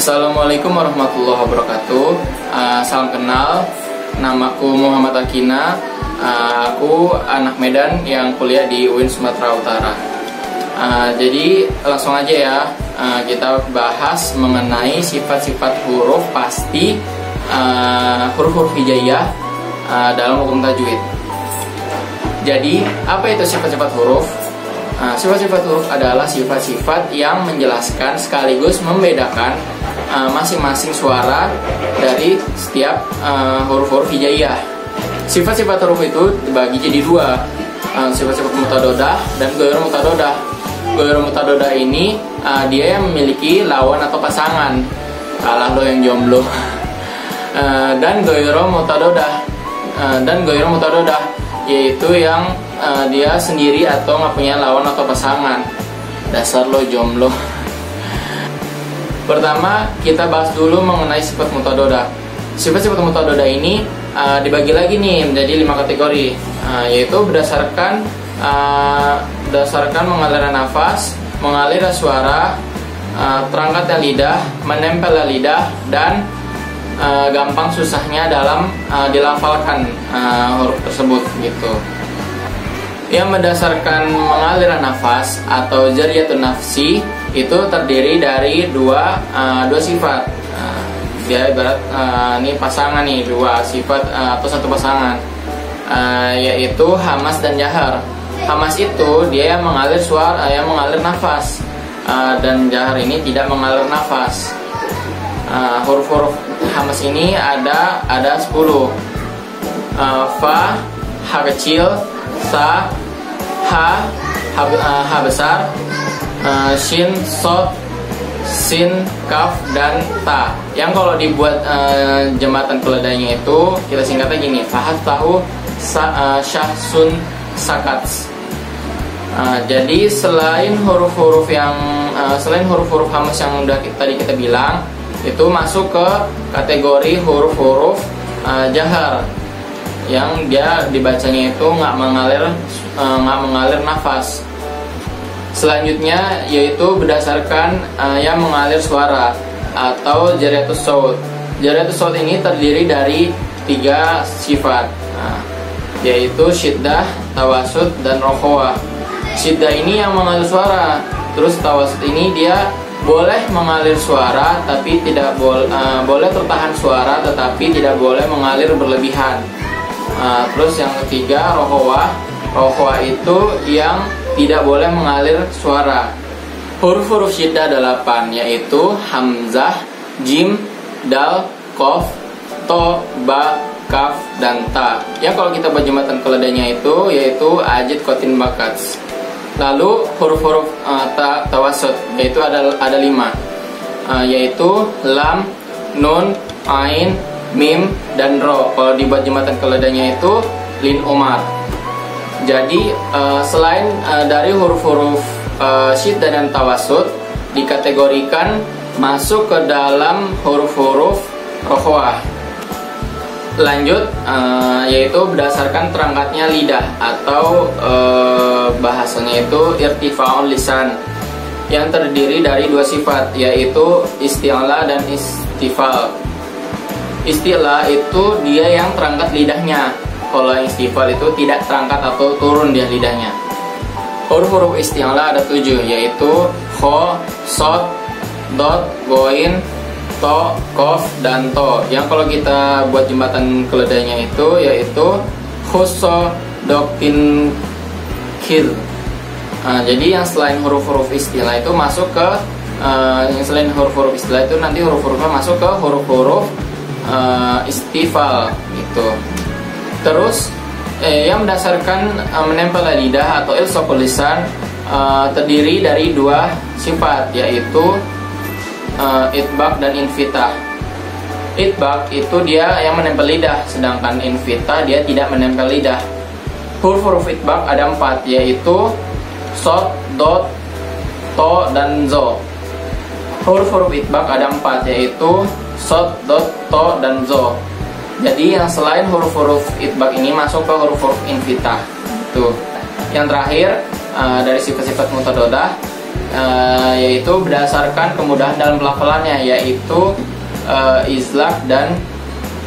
Assalamualaikum warahmatullahi wabarakatuh. Salam kenal, namaku Muhammad Akina. Aku anak Medan yang kuliah di UIN Sumatera Utara. Jadi langsung aja ya, kita bahas mengenai sifat-sifat huruf pasti, huruf-huruf hijaiyah dalam hukum tajwid. Jadi apa itu sifat-sifat huruf? Sifat-sifat huruf adalah sifat-sifat yang menjelaskan sekaligus membedakan masing-masing suara dari setiap huruf-huruf hijaiyah. Sifat-sifat huruf itu dibagi jadi dua, sifat-sifat mutadodah dan ghairu mutadodah. Ghairu mutadodah ini dia yang memiliki lawan atau pasangan, kalah lo yang jomblo. Dan ghairu mutadodah yaitu yang dia sendiri atau nggak punya lawan atau pasangan. Dasar lo jomblo. Pertama kita bahas dulu mengenai sifat mutadodah. Sifat-sifat mutadodah ini dibagi lagi nih menjadi 5 kategori, yaitu berdasarkan mengalirnya nafas, mengalirnya suara, terangkatnya lidah, menempelnya lidah, dan gampang susahnya dalam dilafalkan huruf tersebut gitu. Yang berdasarkan mengalirnya nafas atau jariyatun nafsi itu terdiri dari dua sifat. Dia ibarat ini pasangan nih, dua sifat atau satu pasangan, yaitu hamas dan jahar. Hamas itu dia yang mengalir suara, yang mengalir nafas, dan jahar ini tidak mengalir nafas. Huruf-huruf hamas ini ada 10. Fa, ha kecil, sa, ha besar, shin, sod, sin, kaf, dan ta. Yang kalau dibuat jembatan keledainya itu kita singkatnya gini: fahat, tahu, syah, sun, sakats. Jadi selain huruf-huruf hamas yang udah tadi kita bilang, itu masuk ke kategori huruf-huruf jahar yang dia dibacanya itu nggak mengalir nafas. Selanjutnya yaitu berdasarkan yang mengalir suara atau jariyatus shaut. Jariyatus shaut ini terdiri dari 3 sifat, yaitu syiddah, tawasud, dan rokhawah. Syiddah ini yang mengalir suara, terus tawasud ini dia boleh mengalir suara tapi tidak boleh tertahan suara, tetapi tidak boleh mengalir berlebihan. Terus yang ketiga rokhawah. Rokhawah itu yang tidak boleh mengalir suara. Huruf-huruf syiddah ada 8, yaitu hamzah, jim, dal, qaf, to, ba, kaf, dan ta. Yang kalau kita buat jembatan keledainya itu yaitu ajid, qatin, bakats. Lalu huruf-huruf tawasud yaitu ada 5, yaitu lam, nun, ain, mim, dan ro. Kalau dibuat jembatan keledainya itu lin, umar. Jadi selain dari huruf-huruf syiddah dan tawasud dikategorikan masuk ke dalam huruf-huruf rokhawah. Lanjut, yaitu berdasarkan terangkatnya lidah atau bahasanya itu irtifa'ul lisan, yang terdiri dari 2 sifat, yaitu isti'la dan istifal. Isti'la itu dia yang terangkat lidahnya, kalau istifal itu tidak terangkat atau turun dia lidahnya. Huruf-huruf isti'la ada 7, yaitu kho, sod, dot, goin, to, kof, dan to. Yang kalau kita buat jembatan keledainya itu yaitu khuso, doktin, kir. Jadi yang selain huruf-huruf istilah itu masuk ke itu nanti huruf-hurufnya masuk ke huruf-huruf istifal gitu. Terus yang berdasarkan menempel lidah atau ilsaqul lisan terdiri dari 2 sifat, yaitu itbaq dan infitah. Itbaq itu dia yang menempel lidah, sedangkan infitah dia tidak menempel lidah. Huruf-huruf itbaq ada 4, yaitu sod, dot, to, dan zo. Huruf-huruf itbaq ada 4, yaitu sod, dot, to, dan zo. Jadi yang selain huruf-huruf itbaq ini masuk ke huruf-huruf infitah. Tuh. Yang terakhir dari sifat-sifat mutadodah yaitu berdasarkan kemudahan dalam pelafalannya, yaitu izlaq dan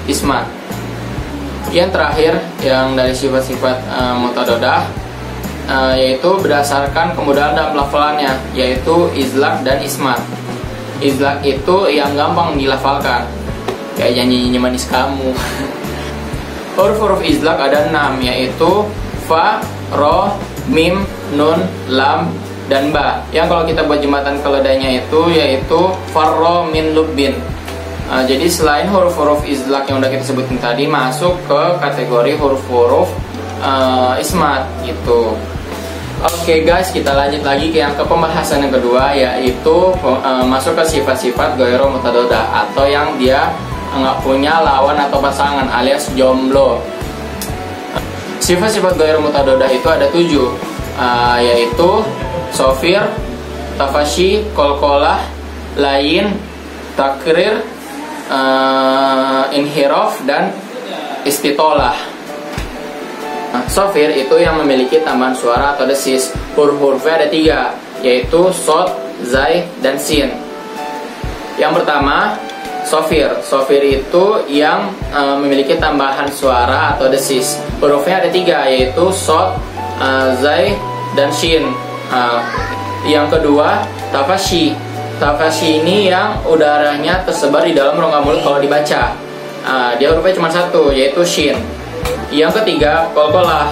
ismat. Yang terakhir yang dari sifat-sifat mutadodah, yaitu berdasarkan kemudahan dalam pelafalannya, yaitu izlaq dan ismat. Izlaq itu yang gampang dilafalkan, kayak nyanyi manis kamu. Huruf-huruf izlaq ada 6, yaitu fa, ro, mim, nun, lam, dan ba. Yang kalau kita buat jembatan keledainya itu yaitu farro min lubbin. Jadi selain huruf-huruf izlaq yang udah kita sebutin tadi, masuk ke kategori huruf-huruf ismat gitu. Oke guys, kita lanjut lagi ke pembahasan yang kedua, yaitu masuk ke sifat-sifat ghairu mutadodah, atau yang dia nggak punya lawan atau pasangan alias jomblo. Sifat-sifat ghairu mutadodah itu ada 7, yaitu sofir, tafashi, kolkolah, lain, takrir, inhiraf, dan istitolah. Sofir itu yang memiliki tambahan suara atau desis. Huruf-hurufnya ada 3, yaitu sod, zai, dan sin. Yang pertama, sofir. Sofir itu yang memiliki tambahan suara atau desis. Hurufnya ada 3, yaitu sod, zai, dan shin. Yang kedua, tafashi. Tafashi ini yang udaranya tersebar di dalam rongga mulut kalau dibaca. Dia hurufnya cuma 1, yaitu shin. Yang ketiga, kolkolah,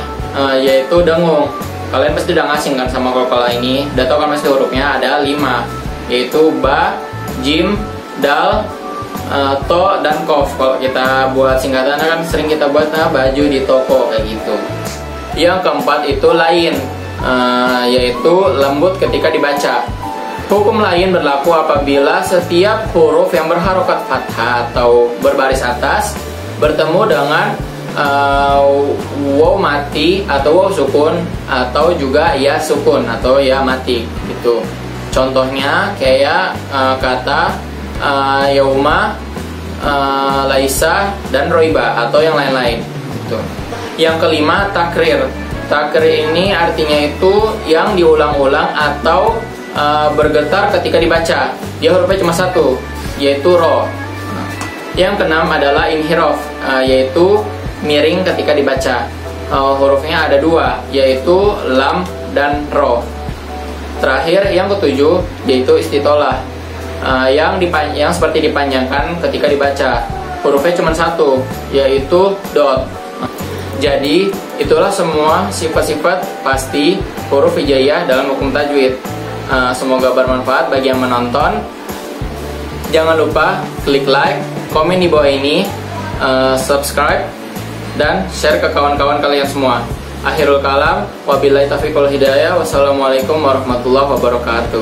yaitu dengung. Kalian pasti udah ngasing kan sama kolkolah ini. Udah tau kan pasti hurufnya ada 5, yaitu ba, jim, dal, to, dan kof. Kalau kita buat singkatannya kan sering kita buat baju di toko kayak gitu. Yang keempat itu lain, yaitu lembut ketika dibaca. Hukum lain berlaku apabila setiap huruf yang berharokat fathah atau berbaris atas bertemu dengan waw mati atau waw sukun, atau juga ya sukun atau ya mati gitu. Contohnya kayak kata yauma, laisa, dan roiba atau yang lain-lain gitu. Yang kelima, takrir. Takrir ini artinya itu yang diulang-ulang atau bergetar ketika dibaca. Dia hurufnya cuma 1, yaitu ro. Yang keenam adalah inhiraf, yaitu miring ketika dibaca. Hurufnya ada 2, yaitu lam dan ro. Terakhir yang ketujuh yaitu istitolah, yang seperti dipanjangkan ketika dibaca. Hurufnya cuma 1, yaitu dot. Jadi itulah semua sifat-sifat pasti huruf hijaiyah dalam hukum tajwid. Semoga bermanfaat bagi yang menonton. Jangan lupa klik like, komen di bawah ini, subscribe, dan share ke kawan-kawan kalian semua. Akhirul kalam, wabillahi taufiq wal hidayah. Wassalamualaikum warahmatullahi wabarakatuh.